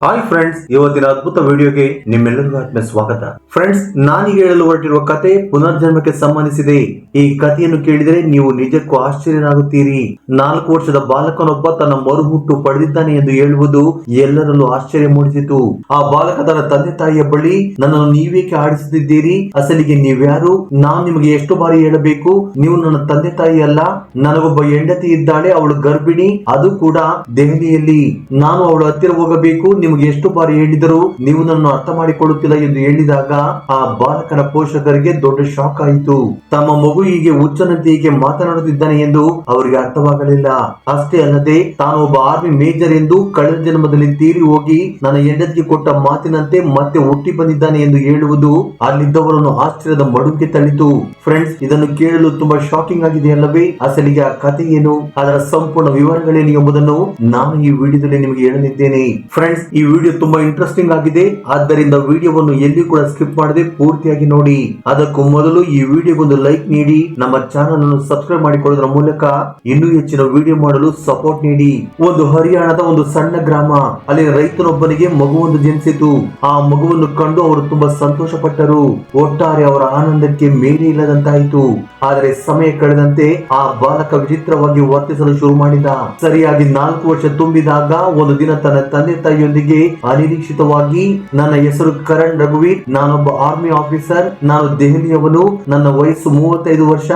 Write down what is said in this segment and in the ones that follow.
Hi friends, ಇವತ್ತಿನ ಅದ್ಭುತ ವಿಡಿಯೋಗೆ ನಿಮ್ಮೆಲ್ಲರಿಗೂ ಆತ್ಮ ಸ್ವಾಗತ. ಫ್ರೆಂಡ್ಸ್, ನಾನೀಗ ಹೇಳಲು ಹೊರಟಿರುವ ಕತೆ ಪುನರ್ಜನ್ಮಕ್ಕೆ ಸಂಬಂಧಿಸಿದೆ. ಈ ಕಥೆಯನ್ನು ಕೇಳಿದರೆ ನೀವು ನಿಜಕ್ಕೂ ಆಶ್ಚರ್ಯರಾಗುತ್ತೀರಿ. 4 ವರ್ಷದ ಬಾಲಕನೊಬ್ಬ ತನ್ನ ಮರುಹುಟ್ಟು ಪಡೆದಿದ್ದಾನೆ ಎಂದು ಹೇಳುವುದು ಎಲ್ಲರಲ್ಲೂ ಆಶ್ಚರ್ಯ ಮೂಡಿಸಿತು. ಆ ಬಾಲಕ ತನ್ನ ತಂದೆ ತಾಯಿಯ ಬಳಿ, ನನ್ನನ್ನು ನೀವೇಕೆ ಆಡಿಸುತ್ತಿದ್ದೀರಿ? ಅಸಲಿಗೆ ನೀವ್ಯಾರು? ನಾನು ನಿಮಗೆ ಎಷ್ಟು ಬಾರಿ ಹೇಳಬೇಕು? ನೀವು ನನ್ನ ತಂದೆ ತಾಯಿ ಅಲ್ಲ. ನನಗೊಬ್ಬ ಹೆಂಡತಿ ಇದ್ದಾಳೆ, ಅವಳು ಗರ್ಭಿಣಿ, ಅದು ಕೂಡ ದೆಹಲಿಯಲ್ಲಿ. ನಾನು ಅವಳ ಹತ್ತಿರ ಹೋಗಬೇಕು. ನಿಮಗೆ ಎಷ್ಟು ಬಾರಿ ಹೇಳಿದರೂ ನೀವು ನನ್ನ ಅರ್ಥ ಮಾಡಿಕೊಳ್ಳುತ್ತಿಲ್ಲ ಎಂದು ಹೇಳಿದಾಗ ಆ ಬಾಲಕನ ಪೋಷಕರಿಗೆ ದೊಡ್ಡ ಶಾಕ್ ಆಯಿತು. ತಮ್ಮ ಮಗು ಹೀಗೆ ಹುಚ್ಚನಂತೆ ಹೀಗೆ ಮಾತನಾಡುತ್ತಿದ್ದಾನೆ ಎಂದು ಅವರಿಗೆ ಅರ್ಥವಾಗಲಿಲ್ಲ. ಅಷ್ಟೇ ಅಲ್ಲದೆ ತಾನು ಒಬ್ಬ ಆರ್ಮಿ ಮೇಜರ್ ಎಂದು ಕಳೆದ ಜನ್ಮದಲ್ಲಿ ತೀರಿ ಹೋಗಿ ನನ್ನ ಹೆಂಡತಿಗೆ ಕೊಟ್ಟ ಮಾತಿನಂತೆ ಮತ್ತೆ ಹುಟ್ಟಿ ಬಂದಿದ್ದಾನೆ ಎಂದು ಹೇಳುವುದು ಅಲ್ಲಿದ್ದವರನ್ನು ಆಶ್ಚರ್ಯದ ಮಡುಕ್ಕೆ ತಳ್ಳಿತು. ಫ್ರೆಂಡ್ಸ್, ಇದನ್ನು ಕೇಳಲು ತುಂಬಾ ಶಾಕಿಂಗ್ ಆಗಿದೆ ಅಲ್ಲವೇ? ಅಸಲಿಗೆ ಆ ಕಥೆ ಏನು, ಅದರ ಸಂಪೂರ್ಣ ವಿವರಗಳೇನು ಎಂಬುದನ್ನು ನಾನು ಈ ವಿಡಿಯೋದಲ್ಲಿ ನಿಮಗೆ ಹೇಳಲಿದ್ದೇನೆ. ಫ್ರೆಂಡ್ಸ್, ಈ ವಿಡಿಯೋ ತುಂಬಾ ಇಂಟ್ರೆಸ್ಟಿಂಗ್ ಆಗಿದೆ, ಆದ್ದರಿಂದ ವಿಡಿಯೋವನ್ನು ಎಲ್ಲಿ ಕೂಡ ಸ್ಕಿಪ್ ಮಾಡದೆ ಪೂರ್ತಿಯಾಗಿ ನೋಡಿ. ಅದಕ್ಕೂ ಮೊದಲು ಈ ವಿಡಿಯೋಗೊಂದು ಲೈಕ್ ನೀಡಿ, ನಮ್ಮ ಚಾನಲ್ ಅನ್ನು ಸಬ್ಸ್ಕ್ರೈಬ್ ಮಾಡಿಕೊಳ್ಳುವುದರ ಮೂಲಕ ಇನ್ನೂ ಹೆಚ್ಚಿನ ವಿಡಿಯೋ ಮಾಡಲು ಸಪೋರ್ಟ್ ನೀಡಿ. ಒಂದು ಹರಿಯಾಣದ ಒಂದು ಸಣ್ಣ ಗ್ರಾಮ, ಅಲ್ಲಿ ರೈತನೊಬ್ಬನಿಗೆ ಮಗುವೊಂದು ಜನಿಸಿತು. ಆ ಮಗುವನ್ನು ಕಂಡು ಅವರು ತುಂಬಾ ಸಂತೋಷ ಪಟ್ಟರು. ಒಟ್ಟಾರೆ ಅವರ ಆನಂದಕ್ಕೆ ಮೇರೆ ಇಲ್ಲದಂತಾಯಿತು. ಆದರೆ ಸಮಯ ಕಳೆದಂತೆ ಆ ಬಾಲಕ ವಿಚಿತ್ರವಾಗಿ ವರ್ತಿಸಲು ಶುರು ಮಾಡಿದ. ಸರಿಯಾಗಿ 4 ವರ್ಷ ತುಂಬಿದಾಗ ಒಂದು ದಿನ ತನ್ನ ತಂದೆ ತಾಯಿಯೊಂದಿಗೆ ಅನಿರೀಕ್ಷಿತವಾಗಿ, ನನ್ನ ಹೆಸರು ಕರಣ್ ರಘುವೀರ್, ನಾನೊಬ್ಬ ಆರ್ಮಿ ಆಫೀಸರ್, ನಾನು ದೆಹಲಿಯವನು, ನನ್ನ ವಯಸ್ಸು 35 ವರ್ಷ,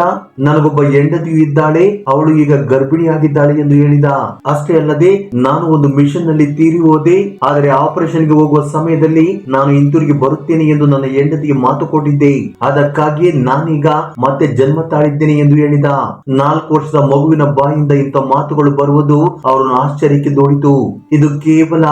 ನನಗೊಬ್ಬ ಹೆಂಡತಿಯು ಇದ್ದಾಳೆ, ಅವಳು ಈಗ ಗರ್ಭಿಣಿಯಾಗಿದ್ದಾಳೆ ಎಂದು ಹೇಳಿದ. ಅಷ್ಟೇ ಅಲ್ಲದೆ ನಾನು ಒಂದು ಮಿಷನ್ ನಲ್ಲಿ ತೀರಿ ಹೋದೆ, ಆದರೆ ಆಪರೇಷನ್ ಗೆ ಹೋಗುವ ಸಮಯದಲ್ಲಿ ನಾನು ಹಿಂತಿರುಗಿ ಬರುತ್ತೇನೆ ಎಂದು ನನ್ನ ಹೆಂಡತಿಗೆ ಮಾತು ಕೊಟ್ಟಿದ್ದೆ. ಅದಕ್ಕಾಗಿಯೇ ನಾನೀಗ ಮತ್ತೆ ಜನ್ಮ ತಾಳಿದ್ದೇನೆ ಎಂದು ಹೇಳಿದ. 4 ವರ್ಷದ ಮಗುವಿನ ಬಾಯಿಂದ ಇಂಥ ಮಾತುಗಳು ಬರುವುದು ಅವರನ್ನು ಆಶ್ಚರ್ಯಕ್ಕೆ ದೋಡಿತು. ಇದು ಕೇವಲ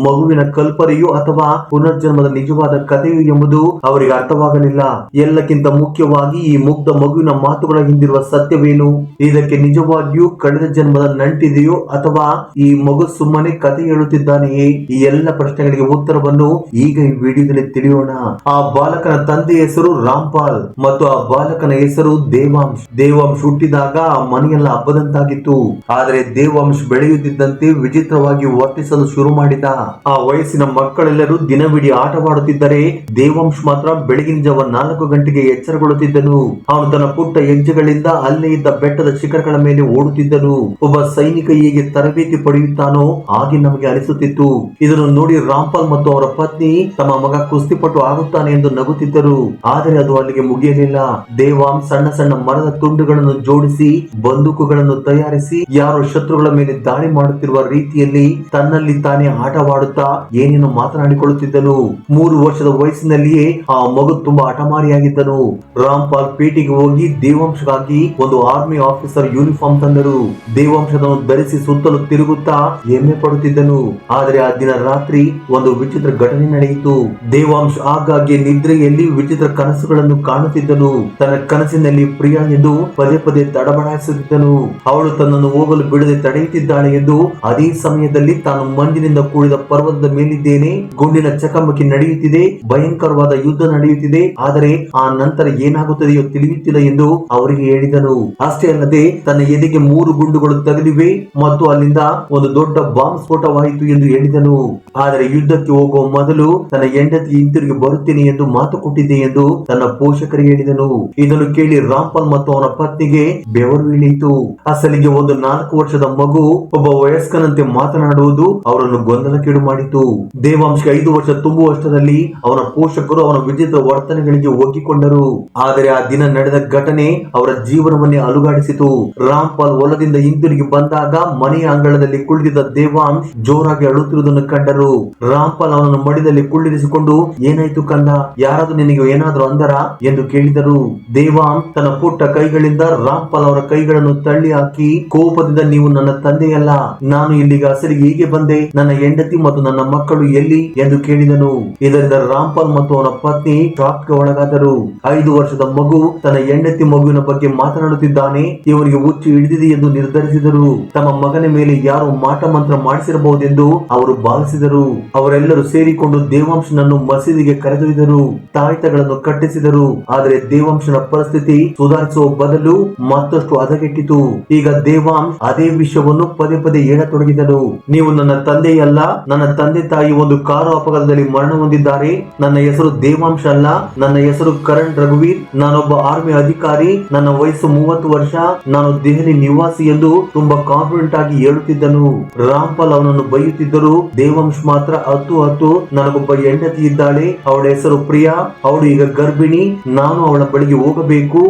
ಮಗುವಿನ ಕಲ್ಪನೆಯು ಅಥವಾ ಪುನರ್ಜನ್ಮದ ನಿಜವಾದ ಕಥೆಯು ಎಂಬುದು ಅವರಿಗೆ ಅರ್ಥವಾಗಲಿಲ್ಲ. ಎಲ್ಲಕ್ಕಿಂತ ಮುಖ್ಯವಾಗಿ ಈ ಮುಗ್ಧ ಮಗುವಿನ ಮಾತುಗಳ ಹಿಂದಿರುವ ಸತ್ಯವೇನು? ಇದಕ್ಕೆ ನಿಜವಾಗಿಯೂ ಕಳೆದ ಜನ್ಮದ ನಂಟಿದೆಯೋ ಅಥವಾ ಈ ಮಗು ಸುಮ್ಮನೆ ಕಥೆ ಹೇಳುತ್ತಿದ್ದಾನೆಯೇ? ಈ ಎಲ್ಲ ಪ್ರಶ್ನೆಗಳಿಗೆ ಉತ್ತರವನ್ನು ಈಗ ಈ ವಿಡಿಯೋದಲ್ಲಿ ತಿಳಿಯೋಣ. ಆ ಬಾಲಕನ ತಂದೆಯ ಹೆಸರು ರಾಮ್ಪಾಲ್ ಮತ್ತು ಆ ಬಾಲಕನ ಹೆಸರು ದೇವಾಂಶ್. ದೇವಾಂಶ್ ಹುಟ್ಟಿದಾಗ ಆ ಮನೆಯೆಲ್ಲ ಹಬ್ಬದಂತಾಗಿತ್ತು. ಆದರೆ ದೇವಾಂಶ್ ಬೆಳೆಯುತ್ತಿದ್ದಂತೆ ವಿಚಿತ್ರವಾಗಿ ವರ್ತಿಸಲು ಶುರು ಮಾಡಿದ. ಆ ವಯಸ್ಸಿನ ಮಕ್ಕಳೆಲ್ಲರೂ ದಿನವಿಡೀ ಆಟವಾಡುತ್ತಿದ್ದರೆ ದೇವಾಂಶ್ ಮಾತ್ರ ಬೆಳಗಿನ ಜಾವ 4 ಗಂಟೆಗೆ ಎಚ್ಚರಗೊಳ್ಳುತ್ತಿದ್ದನು. ಅವನು ತನ್ನ ಪುಟ್ಟ ಹೆಜ್ಜೆಗಳಿಂದ ಅಲ್ಲೇ ಇದ್ದ ಬೆಟ್ಟದ ಶಿಖರಗಳ ಮೇಲೆ ಓಡುತ್ತಿದ್ದನು. ಒಬ್ಬ ಸೈನಿಕ ಹೇಗೆ ತರಬೇತಿ ಪಡೆಯುತ್ತಾನೋ ಹಾಗೆ ನಮಗೆ ಅನಿಸುತ್ತಿತ್ತು. ಇದನ್ನು ನೋಡಿ ರಾಮ್ಪಾಲ್ ಮತ್ತು ಅವರ ಪತ್ನಿ ತಮ್ಮ ಮಗ ಕುಸ್ತಿಪಟು ಆಗುತ್ತಾನೆ ಎಂದು ನಗುತ್ತಿದ್ದರು. ಆದರೆ ಅದು ಅಲ್ಲಿಗೆ ಮುಗಿಯಲಿಲ್ಲ. ದೇವಾಂಶ್ ಸಣ್ಣ ಸಣ್ಣ ಮರದ ತುಂಡುಗಳನ್ನು ಜೋಡಿಸಿ ಬಂದೂಕುಗಳನ್ನು ತಯಾರಿಸಿ ಯಾರೋ ಶತ್ರುಗಳ ಮೇಲೆ ದಾಳಿ ಮಾಡುತ್ತಿರುವ ರೀತಿಯಲ್ಲಿ ತನ್ನಲ್ಲಿ ತಾನೇ ಆಟವಾಡುತ್ತಾ ಏನೇನು ಮಾತನಾಡಿಕೊಳ್ಳುತ್ತಿದ್ದನು. 3 ವರ್ಷದ ವಯಸ್ಸಿನಲ್ಲಿಯೇ ಆ ಮಗು ತುಂಬಾ ಹಠಮಾರಿಯಾಗಿದ್ದನು. ರಾಮ್ಪಾಲ್ ಪೇಟೆಗೆ ಹೋಗಿ ದೇವಾಂಶಗಾಗಿ ಒಂದು ಆರ್ಮಿ ಆಫೀಸರ್ ಯೂನಿಫಾರ್ಮ್ ತಂದರು. ದೇವಾಂಶ್ ಅದನ್ನು ಧರಿಸಿ ಸುತ್ತಲೂ ತಿರುಗುತ್ತಾ ಹೆಮ್ಮೆ ಪಡುತ್ತಿದ್ದನು. ಆದರೆ ಆ ದಿನ ರಾತ್ರಿ ಒಂದು ವಿಚಿತ್ರ ಘಟನೆ ನಡೆಯಿತು. ದೇವಾಂಶ್ ಆಗಾಗ್ಗೆ ನಿದ್ರೆಯಲ್ಲಿ ವಿಚಿತ್ರ ಕನಸುಗಳನ್ನು ಕಾಣುತ್ತಿದ್ದನು. ತನ್ನ ಕನಸಿನಲ್ಲಿ ಪ್ರಿಯಾ ಎಂದು ಪದೇ ಪದೇ ತಡಬಡಾಯಿಸುತ್ತಿದ್ದನು. ಅವಳು ತನ್ನನ್ನು ಹೋಗಲು ಬಿಡದೆ ತಡೆಯುತ್ತಿದ್ದಾಳೆ ಎಂದು. ಅದೇ ಸಮಯದಲ್ಲಿ ತಾನು ಮಂಜಿನಿಂದ ಕೂಡಿದ ಪರ್ವತದ ಮೇಲಿದ್ದೇನೆ, ಗುಂಡಿನ ಚಕಮಕಿ ನಡೆಯುತ್ತಿದೆ, ಭಯಂಕರವಾದ ಯುದ್ಧ ನಡೆಯುತ್ತಿದೆ, ಆದರೆ ಆ ನಂತರ ಏನಾಗುತ್ತದೆಯೋ ತಿಳಿಯುತ್ತಿಲ್ಲ ಎಂದು ಅವರಿಗೆ ಹೇಳಿದನು. ಅಷ್ಟೇ ಅಲ್ಲದೆ ತನ್ನ ಎದೆಗೆ 3 ಗುಂಡುಗಳು ತಗುಲಿವೆ ಮತ್ತು ಅಲ್ಲಿಂದ ಒಂದು ದೊಡ್ಡ ಬಾಂಬ್ ಸ್ಫೋಟವಾಯಿತು ಎಂದು ಹೇಳಿದನು. ಆದರೆ ಯುದ್ಧಕ್ಕೆ ಹೋಗುವ ಮೊದಲು ತನ್ನ ಹೆಂಡತಿ ಹಿಂತಿರುಗಿ ಬರುತ್ತೇನೆ ಎಂದು ಮಾತು ಕೊಟ್ಟಿದ್ದೆ ಎಂದು ತನ್ನ ಪೋಷಕರಿಗೆ ಹೇಳಿದನು. ಇದನ್ನು ಕೇಳಿ ರಾಮ್ಪಾಲ್ ಮತ್ತು ಅವನ ಪತ್ನಿಗೆ ಬೆವರು ಇಳಿಯಿತು. ಅಸಲಿಗೆ ಒಂದು 4 ವರ್ಷದ ಮಗು ಒಬ್ಬ ವಯಸ್ಕನಂತೆ ಮಾತನಾಡುವುದು ಅವರನ್ನು ಗೊಂದಲಕ್ಕೀಡು ಮಾಡಿತು. ದೇವಾಂಶ್ಗೆ 5 ವರ್ಷ ತುಂಬುವಷ್ಟರಲ್ಲಿ ಅವನ ಪೋಷಕರು ಅವನ ವಿಚಿತ್ರ ವರ್ತನೆಗಳಿಗೆ ಒಗ್ಗಿಕೊಂಡರು. ಆದರೆ ಆ ದಿನ ನಡೆದ ಘಟನೆ ಅವರ ಜೀವನವನ್ನೇ ಅಲುಗಾಡಿಸಿತು. ರಾಮ್ಪಾಲ್ ಹೊಲದಿಂದ ಹಿಂತಿರುಗಿ ಬಂದಾಗ ಮನೆಯ ಅಂಗಳದಲ್ಲಿ ಕುಳಿತಿದ್ದ ದೇವಾಂಶ್ ಜೋರಾಗಿ ಅಳುತ್ತಿರುವುದನ್ನು ಕಂಡರು. ರಾಮ್ಪಾಲ್ ಅವನನ್ನು ಮಡಿದಲ್ಲಿ ಕುಳ್ಳಿರಿಸಿಕೊಂಡು, ಏನಾಯ್ತು ಕಂದ, ಯಾರಾದ್ರೂ ನಿನಗೆ ಏನಾದ್ರೂ ಅಂದರ ಎಂದು ಕೇಳಿದರು. ದೇವಾಂಶ್ ತನ್ನ ಪುಟ್ಟ ಕೈಗಳಿಂದ ರಾಮ್ಪಾಲ್ ಅವರ ಕೈಗಳನ್ನು ತಳ್ಳಿ ಹಾಕಿ ಕೋಪದಿಂದ, ನೀವು ನನ್ನ ತಂದೆಯಲ್ಲ, ನಾನು ಇಲ್ಲಿಗೆ ಅಸಲಿಗೆ ಹೀಗೆ ಬಂದೆ, ನನ್ನ ಹೆಂಡತಿ ಮತ್ತು ನನ್ನ ಮಕ್ಕಳು ಎಲ್ಲಿ ಎಂದು ಕೇಳಿದನು. ಇದರಿಂದ ರಾಮ್ಪಾಲ್ ಮತ್ತು ಅವನ ಪತ್ನಿ ಶಾಕ್ ಗೆ ಒಳಗಾದರು. 5 ವರ್ಷದ ಮಗು ತನ್ನ ಹೆಂಡತಿ ಮಗುವಿನ ಬಗ್ಗೆ ಮಾತನಾಡುತ್ತಿದ್ದಾನೆ, ಇವನಿಗೆ ಹುಚ್ಚು ಹಿಡಿದಿದೆ ಎಂದು ನಿರ್ಧರಿಸಿದರು. ತಮ್ಮ ಮಗನ ಮೇಲೆ ಯಾರೋ ಮಾಟ ಮಂತ್ರ ಮಾಡಿಸಿರಬಹುದೆಂದು ಅವರು ಭಾವಿಸಿದರು. ಅವರೆಲ್ಲರೂ ಸೇರಿಕೊಂಡು ದೇವಾಂಶನನ್ನು ಮಸೀದಿಗೆ ಕರೆದೊಯ್ದರು. ತಾಯ್ತಗಳನ್ನು ಕಟ್ಟಿಸಿದರು. ಆದರೆ ದೇವಾಂಶನ ಪರಿಸ್ಥಿತಿ ಸುಧಾರಿಸುವ ಬದಲು ಮತ್ತಷ್ಟು ಹದಗೆಟ್ಟಿತು. ಈಗ ದೇವಾಂಶ್ ಅದೇ ವಿಷಯವನ್ನು ಪದೇ ಪದೇ ಹೇಳತೊಡಗಿದನು. ನೀವು ನನ್ನ ತಂದೆಯಲ್ಲ, ನನ್ನ ನನ್ನ ತಂದೆ ತಾಯಿ ಒಂದು ಕಾರು ಅಪಘಾತದಲ್ಲಿ ಮರಣ ಹೊಂದಿದ್ದಾರೆ. ನನ್ನ ಹೆಸರು ದೇವಾಂಶ ಅಲ್ಲ, ನನ್ನ ಹೆಸರು ಕರಣ್ ರಘುವೀರ್. ನಾನೊಬ್ಬ ಆರ್ಮಿ ಅಧಿಕಾರಿ. ನನ್ನ ವಯಸ್ಸು 30 ವರ್ಷ. ನಾನು ದೆಹಲಿ ನಿವಾಸಿ ಎಂದು ತುಂಬಾ ಕಾನ್ಫಿಡೆಂಟ್ ಆಗಿ ಹೇಳುತ್ತಿದ್ದನು. ರಾಮ್ಪಾಲ್ ಅವನನ್ನು ಬೈಯುತ್ತಿದ್ದರು. ದೇವಾಂಶ್ ಮಾತ್ರ ಹತ್ತು ನನಗೊಬ್ಬ ಹೆಂಡತಿ ಇದ್ದಾಳೆ, ಅವಳ ಹೆಸರು ಪ್ರಿಯಾ, ಅವಳು ಈಗ ಗರ್ಭಿಣಿ, ನಾನು ಅವಳ ಬಳಿಗೆ ಹೋಗಬೇಕು,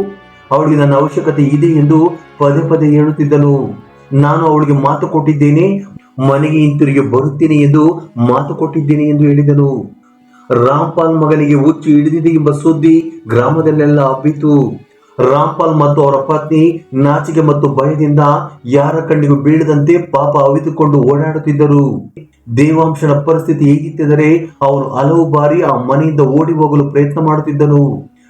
ಅವಳಿಗೆ ನನ್ನ ಅವಶ್ಯಕತೆ ಇದೆ ಎಂದು ಪದೇ ಹೇಳುತ್ತಿದ್ದನು. ನಾನು ಅವಳಿಗೆ ಮಾತು ಕೊಟ್ಟಿದ್ದೇನೆ, ಮನೆಗೆ ಹಿಂತಿರುಗಿ ಬರುತ್ತೇನೆ ಎಂದು ಮಾತು ಕೊಟ್ಟಿದ್ದೇನೆ ಎಂದು ಹೇಳಿದನು. ರಾಮ್ಪಾಲ್ ಮಗನಿಗೆ ಹುಚ್ಚು ಹಿಡಿದಿದೆ ಎಂಬ ಸುದ್ದಿ ಗ್ರಾಮದಲ್ಲೆಲ್ಲ ಹಬ್ಬಿತು. ರಾಮ್ಪಾಲ್ ಮತ್ತು ಅವರ ಪತ್ನಿ ನಾಚಿಕೆ ಮತ್ತು ಭಯದಿಂದ ಯಾರ ಕಣ್ಣಿಗೂ ಬೀಳದಂತೆ ಪಾಪ ಅವಿತುಕೊಂಡು ಓಡಾಡುತ್ತಿದ್ದರು. ದೇವಾಂಶನ ಪರಿಸ್ಥಿತಿ ಹೇಗಿತ್ತೆಂದರೆ ಅವನು ಹಲವು ಬಾರಿ ಆ ಮನೆಯಿಂದ ಓಡಿ ಹೋಗಲು ಪ್ರಯತ್ನ ಮಾಡುತ್ತಿದ್ದನು.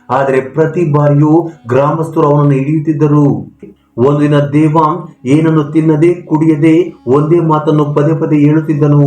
ಆದರೆ ಪ್ರತಿ ಬಾರಿಯೂ ಗ್ರಾಮಸ್ಥರು ಅವನನ್ನು ಹಿಡಿಯುತ್ತಿದ್ದರು. ಒಂದು ದಿನ ದೇವಾಂಶ್ ಏನನ್ನು ತಿನ್ನದೆ ಕುಡಿಯದೆ ಒಂದೇ ಮಾತನ್ನು ಪದೇ ಹೇಳುತ್ತಿದ್ದನು.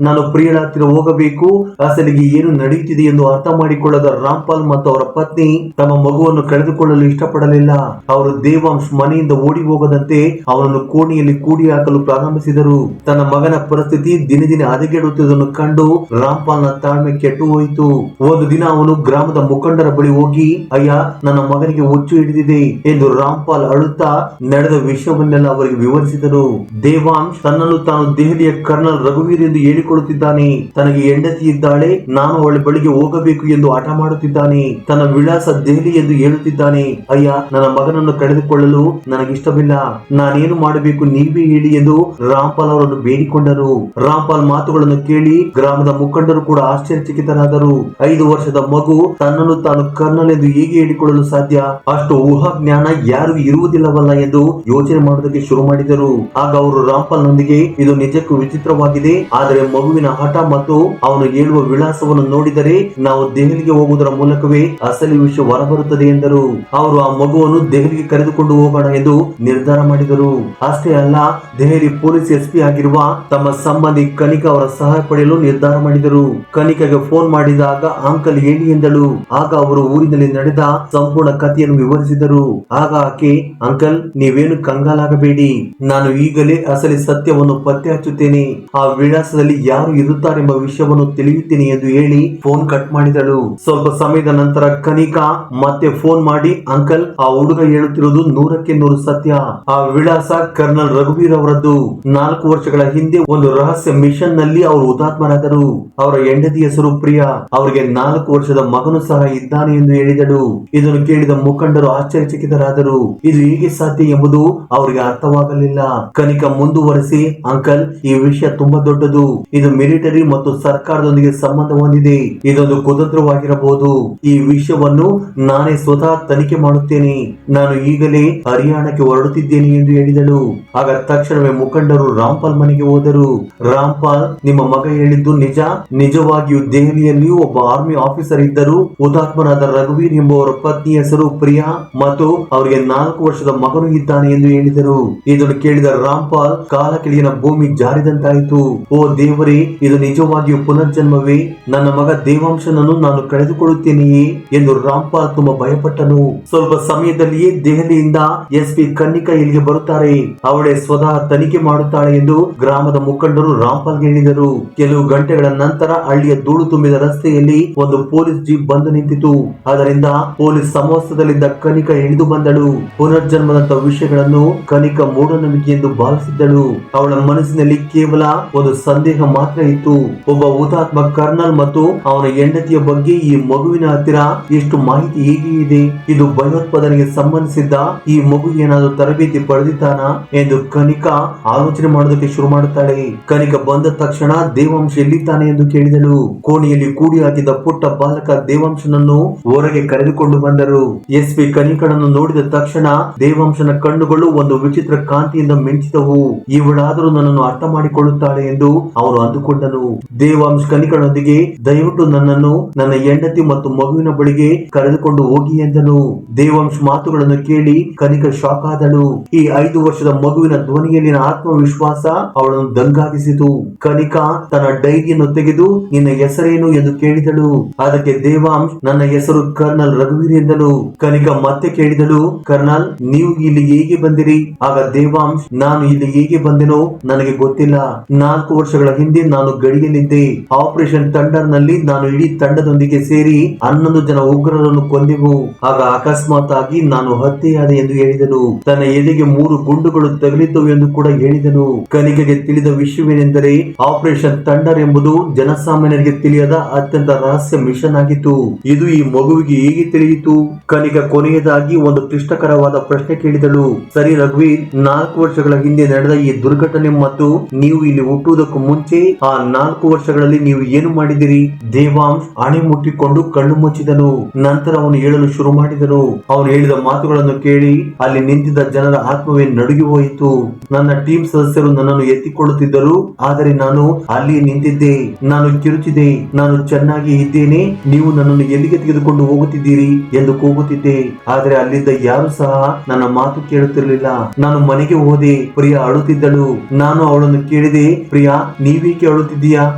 ನಾನು ಪ್ರಿಯಳ ಹತ್ತಿರ ಹೋಗಬೇಕು, ಅಸಲಿಗೆ ಏನು ನಡೆಯುತ್ತಿದೆ ಎಂದು ಅರ್ಥ ಮಾಡಿಕೊಳ್ಳದ ರಾಮ್ಪಾಲ್ ಮತ್ತು ಅವರ ಪತ್ನಿ ತಮ್ಮ ಮಗುವನ್ನು ಕಳೆದುಕೊಳ್ಳಲು ಇಷ್ಟಪಡಲಿಲ್ಲ. ಅವರು ದೇವಾಂಶ್ ಮನೆಯಿಂದ ಓಡಿ ಹೋಗದಂತೆ ಅವನನ್ನು ಕೋಣೆಯಲ್ಲಿ ಕೂಡಿ ಹಾಕಲು ಪ್ರಾರಂಭಿಸಿದರು. ತನ್ನ ಮಗನ ಪರಿಸ್ಥಿತಿ ದಿನೇ ದಿನೇ ಹದಗೆಡುತ್ತಿರುವುದನ್ನು ಕಂಡು ರಾಮ್ಪಾಲ್ನ ತಾಳ್ಮೆ ಕೆಟ್ಟು ಹೋಯಿತು. ಒಂದು ದಿನ ಅವನು ಗ್ರಾಮದ ಮುಖಂಡರ ಬಳಿ ಹೋಗಿ, ಅಯ್ಯ, ನನ್ನ ಮಗನಿಗೆ ಹುಚ್ಚು ಹಿಡಿದಿದೆ ಎಂದು ರಾಮ್ಪಾಲ್ ಅಳುತ್ತಾ ನಡೆದ ವಿಷಯವನ್ನೆಲ್ಲ ಅವರಿಗೆ ವಿವರಿಸಿದರು. ದೇವಾಂಶ್ ತನ್ನನ್ನು ತಾನು ದೆಹಲಿಯ ಕರ್ನಲ್ ರಘುವೀರ್ ಎಂದು ಹೇಳಿಕೊಳ್ಳುತ್ತಿದ್ದಾನೆ. ತನಗೆ ಹೆಂಡತಿ ಇದ್ದಾಳೆ, ನಾನು ಅವಳ ಬಳಿಗೆ ಹೋಗಬೇಕು ಎಂದು ಹಠ ಮಾಡುತ್ತಿದ್ದಾನೆ. ತನ್ನ ವಿಳಾಸ ದೆಹಲಿ ಎಂದು ಹೇಳುತ್ತಿದ್ದಾನೆ. ಅಯ್ಯ, ನನ್ನ ಮಗನನ್ನು ಕಳೆದುಕೊಳ್ಳಲು ನನಗಿಷ್ಟವಿಲ್ಲ, ನಾನೇನು ಮಾಡಬೇಕು ನೀವೇ ಹೇಳಿ ಎಂದು ರಾಮ್ಪಾಲ್ ಅವರನ್ನು ಬೇಡಿಕೊಂಡರು. ರಾಮ್ಪಾಲ್ ಮಾತುಗಳನ್ನು ಕೇಳಿ ಗ್ರಾಮದ ಮುಖಂಡರು ಕೂಡ ಆಶ್ಚರ್ಯಚಕಿತರಾದರು. 5 ವರ್ಷದ ಮಗು ತನ್ನನ್ನು ತಾನು ಕರ್ನಲ್ ಎಂದು ಹೇಗೆ ಹೇಳಿಕೊಳ್ಳಲು ಸಾಧ್ಯ? ಅಷ್ಟು ಊಹಾ ಜ್ಞಾನ ಯಾರಿಗೂ ಇರುವುದಿಲ್ಲವಲ್ಲ ಎಂದು ಯೋಚನೆ ಮಾಡುವುದಕ್ಕೆ ಶುರು ಮಾಡಿದರು. ಆಗ ಅವರು ರಾಮ್ಪಾಲ್ ನೊಂದಿಗೆ, ಇದು ನಿಜಕ್ಕೂ ವಿಚಿತ್ರವಾಗಿದೆ, ಆದರೆ ಮಗುವಿನ ಹಠ ಮತ್ತು ಅವನು ಹೇಳುವ ವಿಳಾಸವನ್ನು ನೋಡಿದರೆ ನಾವು ದೆಹಲಿಗೆ ಹೋಗುವುದರ ಮೂಲಕವೇ ಅಸಲಿ ವಿಷಯ ಹೊರಬರುತ್ತದೆ ಎಂದರು. ಅವರು ಆ ಮಗುವನ್ನು ದೆಹಲಿಗೆ ಕರೆದುಕೊಂಡು ಹೋಗೋಣ ಎಂದು ನಿರ್ಧಾರ ಮಾಡಿದರು. ಅಷ್ಟೇ ಅಲ್ಲ, ದೆಹಲಿ ಪೊಲೀಸ್ SP ಆಗಿರುವ ತಮ್ಮ ಸಂಬಂಧಿ ಕನಿಕಾ ಅವರ ಸಹಾಯ ಪಡೆಯಲು ನಿರ್ಧಾರ ಮಾಡಿದರು. ಕನಿಕಾಗೆ ಫೋನ್ ಮಾಡಿದಾಗ ಅಂಕಲ್ ಹೇಳಿ ಎಂದಳು. ಆಗ ಅವರು ಊರಿನಲ್ಲಿ ನಡೆದ ಸಂಪೂರ್ಣ ಕಥೆಯನ್ನು ವಿವರಿಸಿದರು. ಆಗ ಆಕೆ, ಅಂಕಲ್, ನೀವೇನು ಕಂಗಾಲಾಗಬೇಡಿ, ನಾನು ಈಗಲೇ ಅಸಲಿ ಸತ್ಯವನ್ನು ಪತ್ತೆ ಹಚ್ಚುತ್ತೇನೆ, ಆ ವಿಳಾಸದಲ್ಲಿ ಯಾರು ಇರುತ್ತಾರೆಂಬ ವಿಷಯವನ್ನು ತಿಳಿಯುತ್ತೇನೆ ಎಂದು ಹೇಳಿ ಫೋನ್ ಕಟ್ ಮಾಡಿದಳು. ಸ್ವಲ್ಪ ಸಮಯದ ನಂತರ ಕನಿಕಾ ಮತ್ತೆ ಫೋನ್ ಮಾಡಿ, ಅಂಕಲ್, ಆ ಹುಡುಗ ಹೇಳುತ್ತಿರುವುದು 100ಕ್ಕೆ 100 ಸತ್ಯ. ಆ ವಿಳಾಸ ಕರ್ನಲ್ ರಘುವೀರ್ ಅವರದ್ದು. 4 ವರ್ಷಗಳ ಹಿಂದೆ ಒಂದು ರಹಸ್ಯ ಮಿಷನ್ ನಲ್ಲಿ ಅವರು ಹುತಾತ್ಮರಾದರು. ಅವರ ಹೆಂಡತಿ ಹೆಸರು ಪ್ರಿಯಾ, ಅವರಿಗೆ 4 ವರ್ಷದ ಮಗನು ಸಹ ಇದ್ದಾನೆ ಎಂದು ಹೇಳಿದಳು. ಇದನ್ನು ಕೇಳಿದ ಮುಖಂಡರು ಆಶ್ಚರ್ಯಚಕಿತರಾದರು. ಇದು ಹೇಗೆ ಸಾಧ್ಯ ಎಂಬುದು ಅವರಿಗೆ ಅರ್ಥವಾಗಲಿಲ್ಲ. ಕನಿಕಾ ಮುಂದುವರೆಸಿ, ಅಂಕಲ್, ಈ ವಿಷಯ ತುಂಬಾ ದೊಡ್ಡದು, ಇದು ಮಿಲಿಟರಿ ಮತ್ತು ಸರ್ಕಾರದೊಂದಿಗೆ ಸಂಬಂಧ ಹೊಂದಿದೆ, ಇದೊಂದು ಕುತಂತ್ರವಾಗಿರಬಹುದು. ಈ ವಿಷಯವನ್ನು ನಾನೇ ಸ್ವತಃ ತನಿಖೆ ಮಾಡುತ್ತೇನೆ, ನಾನು ಈಗಲೇ ಹರಿಯಾಣಕ್ಕೆ ಹೊರಡುತ್ತಿದ್ದೇನೆ ಎಂದು ಹೇಳಿದಳು. ಆಗ ತಕ್ಷಣವೇ ಮುಖಂಡರು ರಾಮ್ಪಾಲ್ ಮನೆಗೆ ಹೋದರು. ರಾಮ್ಪಾಲ್, ನಿಮ್ಮ ಮಗ ಹೇಳಿದ್ದು ನಿಜ, ನಿಜವಾಗಿಯೂ ದೆಹಲಿಯಲ್ಲಿಯೂ ಒಬ್ಬ ಆರ್ಮಿ ಆಫೀಸರ್ ಇದ್ದರು. ಹುತಾತ್ಮನಾದ ರಘುವೀರ್ ಎಂಬುವರ ಪತ್ನಿ ಹೆಸರು ಪ್ರಿಯಾ ಮತ್ತು ಅವರಿಗೆ 4 ವರ್ಷದ ಮಗನು ಇದ್ದಾನೆ ಎಂದು ಹೇಳಿದರು. ಇದನ್ನು ಕೇಳಿದ ರಾಮ್ಪಾಲ್ ಕಾಲ ಕೆಳಗಿನ ಭೂಮಿ ಜಾರಿದಂತಾಯಿತು. ಓ ದೇವರೇ, ಇದು ನಿಜವಾಗಿಯೂ ಪುನರ್ಜನ್ಮವೇ? ನನ್ನ ಮಗ ದೇವಾಂಶನನ್ನು ನಾನು ಕಳೆದುಕೊಳ್ಳುತ್ತೇನೆಯೇ ಎಂದು ರಾಮ್ಪಾಲ್ ತುಂಬಾ ಭಯಪಟ್ಟನು. ಸ್ವಲ್ಪ ಸಮಯದಲ್ಲಿಯೇ ದೆಹಲಿಯಿಂದ SP ಕನಿಕಾ ಇಲ್ಲಿಗೆ ಬರುತ್ತಾರೆ, ಅವಳೇ ಸ್ವತಃ ತನಿಖೆ ಮಾಡುತ್ತಾಳೆ ಎಂದು ಗ್ರಾಮದ ಮುಖಂಡರು ರಾಮ್ಪಾಲ್ಗೆ ಹೇಳಿದರು. ಕೆಲವು ಗಂಟೆಗಳ ನಂತರ ಹಳ್ಳಿಯ ಧೂಳು ತುಂಬಿದ ರಸ್ತೆಯಲ್ಲಿ ಒಂದು ಪೊಲೀಸ್ ಜೀಪ್ ಬಂದು ನಿಂತಿತು. ಅದರಿಂದ ಪೊಲೀಸ್ ಸಮವಸ್ತ್ರದಲ್ಲಿದ್ದ ಕನಿಕಾ ಇಳಿದು ಬಂದಳು. ಪುನರ್ಜನ್ಮದಂತ ವಿಷಯಗಳನ್ನು ಕನಿಕಾ ಮೂಢನಂಬಿಕೆ ಎಂದು ಭಾವಿಸಿದ್ದಳು. ಅವಳ ಮನಸ್ಸಿನಲ್ಲಿ ಕೇವಲ ಒಂದು ಸಂದೇಹ ಮಾತ್ರ ಇತ್ತು. ಒಬ್ಬ ಹುತಾತ್ಮ ಕರ್ನಲ್ ಮತ್ತು ಅವನ ಹೆಂಡತಿಯ ಬಗ್ಗೆ ಈ ಮಗುವಿನ ಹತ್ತಿರ ಎಷ್ಟು ಮಾಹಿತಿ ಹೇಗೆ ಇದೆ? ಇದು ಭಯೋತ್ಪಾದನೆಗೆ ಸಂಬಂಧಿಸಿದ್ದ ಈ ಮಗು ಏನಾದರೂ ತರಬೇತಿ ಪಡೆದಿದ್ದಾನ ಎಂದು ಕನಿಕಾ ಆಲೋಚನೆ ಮಾಡೋದಕ್ಕೆ ಶುರು ಮಾಡುತ್ತಾಳೆ. ಕನಿಕಾ ಬಂದ ತಕ್ಷಣ ದೇವಾಂಶ ಎಲ್ಲಿದ್ದಾನೆ ಎಂದು ಕೇಳಿದಳು. ಕೋಣೆಯಲ್ಲಿ ಕೂಡಿ ಹಾಕಿದ್ದ ಪುಟ್ಟ ಬಾಲಕ ದೇವಾಂಶನನ್ನು ಹೊರಗೆ ಕರೆದುಕೊಂಡು ಬಂದರು. SP ಕನಿಕಳನ್ನು ನೋಡಿದ ತಕ್ಷಣ ದೇವಾಂಶನ ಕಣ್ಣುಗಳು ಒಂದು ವಿಚಿತ್ರ ಕಾಂತಿಯಿಂದ ಮಿಂಚಿದವು. ಇವಳಾದರೂ ನನ್ನನ್ನು ಅರ್ಥ ಮಾಡಿಕೊಳ್ಳುತ್ತಾಳೆ ಎಂದು ಅವನು ಅಂದುಕೊಂಡನು. ದೇವಾಂಶ್ ಕನಿಕಳೊಂದಿಗೆ, ದಯವಿಟ್ಟು ನನ್ನನ್ನು ನನ್ನ ಹೆಂಡತಿ ಮತ್ತು ಮಗುವಿನ ಬಳಿಗೆ ಕರೆದುಕೊಂಡು ಹೋಗಿ ಎಂದನು. ದೇವಾಂಶ್ ಮಾತುಗಳನ್ನು ಕೇಳಿ ಕನಿಕಾ ಶಾಕ್ ಆದಳು. ಈ 5 ವರ್ಷದ ಮಗುವಿನ ಧ್ವನಿಯಲ್ಲಿನ ಆತ್ಮವಿಶ್ವಾಸ ಅವಳನ್ನು ದಂಗಾಗಿಸಿತು. ಕನಿಕಾ ತನ್ನ ಡೈರಿಯನ್ನು ತೆಗೆದು, ನಿನ್ನ ಹೆಸರೇನು ಎಂದು ಕೇಳಿದಳು. ಅದಕ್ಕೆ ದೇವಾಂಶ್, ನನ್ನ ಹೆಸರು ಕರ್ನಲ್ ರಘುವೀರ್ ಎಂದನು. ಕನಿಕಾ ಮತ್ತೆ ಕೇಳಿದಳು, ಕರ್ನಲ್, ನೀವು ಇಲ್ಲಿ ಹೇಗೆ ಬಂದಿರಿ? ಆಗ ದೇವಾಂಶ್, ನಾನು ಇಲ್ಲಿ ಹೇಗೆ ಬಂದೆನೋ ನನಗೆ ಗೊತ್ತಿಲ್ಲ. 4 ವರ್ಷಗಳ ಹಿಂದೆ ಹಿಂದೆ ನಾನು ಗಡಿಯಲ್ಲಿದ್ದೆ. ಆಪರೇಷನ್ ಥಂಡರ್ ನಲ್ಲಿ ನಾನು ಇಡೀ ತಂಡದೊಂದಿಗೆ ಸೇರಿ 11 ಜನ ಉಗ್ರರನ್ನು ಕೊಂದೆವು. ಆಗ ಅಕಸ್ಮಾತ್ ಆಗಿ ನಾನು ಹತ್ಯೆಯಾದೆ ಎಂದು ಹೇಳಿದನು. ತನ್ನ ಎದೆಗೆ 3 ಗುಂಡುಗಳು ತಗುಲಿದ್ದವು ಎಂದು ಕೂಡ ಹೇಳಿದನು. ಕನಿಕೆಗೆ ತಿಳಿದ ವಿಷಯವೇನೆಂದರೆ ಆಪರೇಷನ್ ಥಂಡರ್ ಎಂಬುದು ಜನಸಾಮಾನ್ಯರಿಗೆ ತಿಳಿಯದ ಅತ್ಯಂತ ರಹಸ್ಯ ಮಿಷನ್ ಆಗಿತ್ತು. ಇದು ಈ ಮಗುವಿಗೆ ಹೇಗೆ ತಿಳಿಯಿತು? ಕನಿಕ ಕೊನೆಯದಾಗಿ ಒಂದು ಕ್ಲಿಷ್ಟಕರವಾದ ಪ್ರಶ್ನೆ ಕೇಳಿದಳು. ಸರಿ ರಘುವೀರ್, 4 ವರ್ಷಗಳ ಹಿಂದೆ ನಡೆದ ಈ ದುರ್ಘಟನೆ ಮತ್ತು ನೀವು ಇಲ್ಲಿ ಹುಟ್ಟುವುದಕ್ಕೂ ಮುಂಚೆ ಆ 4 ವರ್ಷಗಳಲ್ಲಿ ನೀವು ಏನು ಮಾಡಿದಿರಿ? ದೇವಾಂಶ್ ಹಣೆ ಮುಟ್ಟಿಕೊಂಡು ಕಣ್ಣು ಮುಚ್ಚಿದನು. ನಂತರ ಅವನು ಹೇಳಲು ಶುರು ಮಾಡಿದನು. ಅವನು ಹೇಳಿದ ಮಾತುಗಳನ್ನು ಕೇಳಿ ಅಲ್ಲಿ ನಿಂತಿದ್ದ ಜನರ ಆತ್ಮವೇ ನಡುಗಿ ಹೋಯಿತು. ನನ್ನ ಟೀಮ್ ಸದಸ್ಯರು ನನ್ನನ್ನು ಎತ್ತಿಕೊಳ್ಳುತ್ತಿದ್ದರು, ಆದರೆ ನಾನು ಅಲ್ಲಿ ನಿಂತಿದ್ದೆ. ನಾನು ಕಿರುಚಿದೆ, ನಾನು ಚೆನ್ನಾಗಿ ಇದ್ದೇನೆ, ನೀವು ನನ್ನನ್ನು ಎಲ್ಲಿಗೆ ತೆಗೆದುಕೊಂಡು ಹೋಗುತ್ತಿದ್ದೀರಿ ಎಂದು ಕೂಗುತ್ತಿದ್ದೆ. ಆದರೆ ಅಲ್ಲಿದ್ದ ಯಾರು ಸಹ ನನ್ನ ಮಾತು ಕೇಳುತ್ತಿರಲಿಲ್ಲ. ನಾನು ಮನೆಗೆ ಹೋದೆ. ಪ್ರಿಯಾ ಅಳುತ್ತಿದ್ದಳು. ನಾನು ಅವಳನ್ನು ಕೇಳಿದೆ, ಪ್ರಿಯಾ ನೀವೇಕೆ ಅಳುತ್ತಿದ್ದೀಯಾ?